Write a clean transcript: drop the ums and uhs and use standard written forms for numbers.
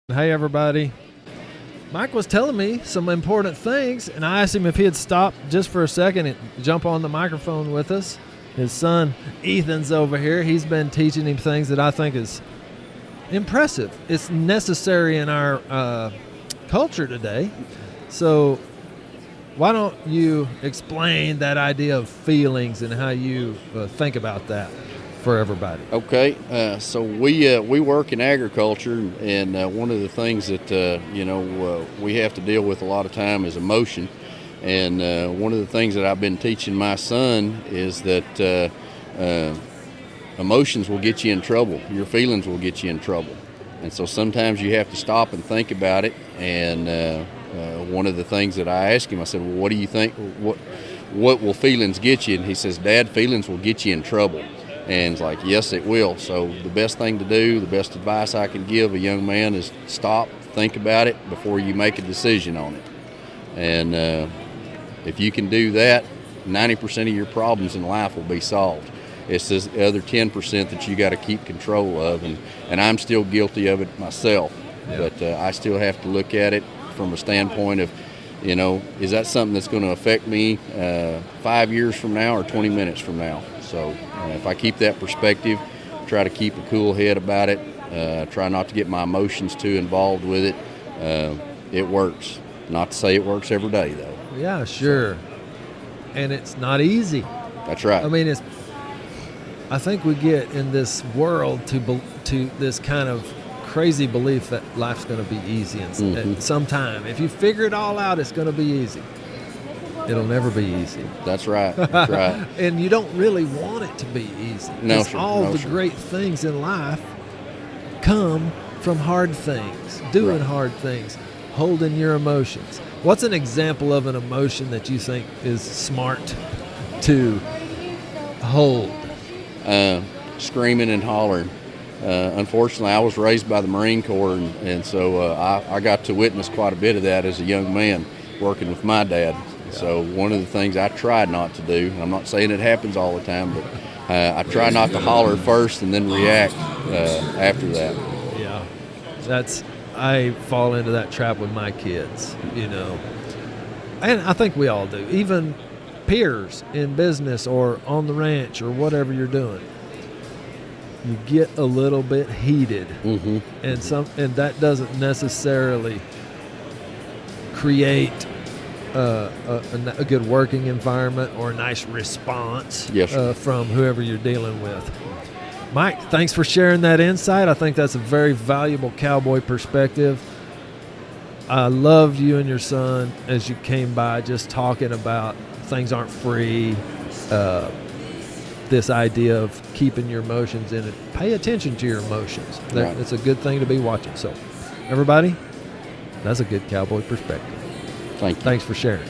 Hey, everybody. Mike was telling me some important things, and I asked him if he'd stop just for a second and jump on the microphone with us. His son, Ethan's over here. He's been teaching him things that I think is impressive. It's necessary in our culture today. So why don't you explain that idea of feelings and how you think about that for everybody? Okay, so we work in agriculture, and one of the things that we have to deal with a lot of time is emotion. And one of the things that I've been teaching my son is that emotions will get you in trouble. Your feelings will get you in trouble, and so sometimes you have to stop and think about it. And one of the things that I asked him, I said, "Well, what do you think? What will feelings get you?" And he says, "Dad, feelings will get you in trouble." And it's like, yes, it will. So the best thing to do, the best advice I can give a young man is stop, think about it before you make a decision on it. And if you can do that, 90% of your problems in life will be solved. It's this other 10% that you got to keep control of, and I'm still guilty of it myself. Yeah. But I still have to look at it from a standpoint of, is that something that's going to affect me 5 years from now or 20 minutes from now? So if I keep that perspective, try to keep a cool head about it, try not to get my emotions too involved with it, it works. Not to say it works every day, though. Yeah, sure. And it's not easy. That's right. I mean, I think we get in this world to this kind of crazy belief that life's going to be easy and sometime. If you figure it all out, it's going to be easy. It'll never be easy. That's right. That's right. And you don't really want it to be easy. No, Because sir. all No, the sir. great things in life come from hard things, doing Right. hard things, holding your emotions. What's an example of an emotion that you think is smart to hold? Screaming and hollering. Unfortunately, I was raised by the Marine Corps, and so I got to witness quite a bit of that as a young man working with my dad. So one of the things I tried not to do, and I'm not saying it happens all the time, but I try not to holler first and then react after that. Yeah, I fall into that trap with my kids, and I think we all do. Even peers in business or on the ranch or whatever you're doing, you get a little bit heated, and that doesn't necessarily create a good working environment or a nice response Yes, sir. from whoever you're dealing with. Mike, thanks for sharing that insight. I think that's a very valuable cowboy perspective. I loved you and your son as you came by just talking about things aren't free, this idea of keeping your emotions in it. Pay attention to your emotions. Right. It's a good thing to be watching. So, everybody, that's a good cowboy perspective. Thank you. Thanks for sharing.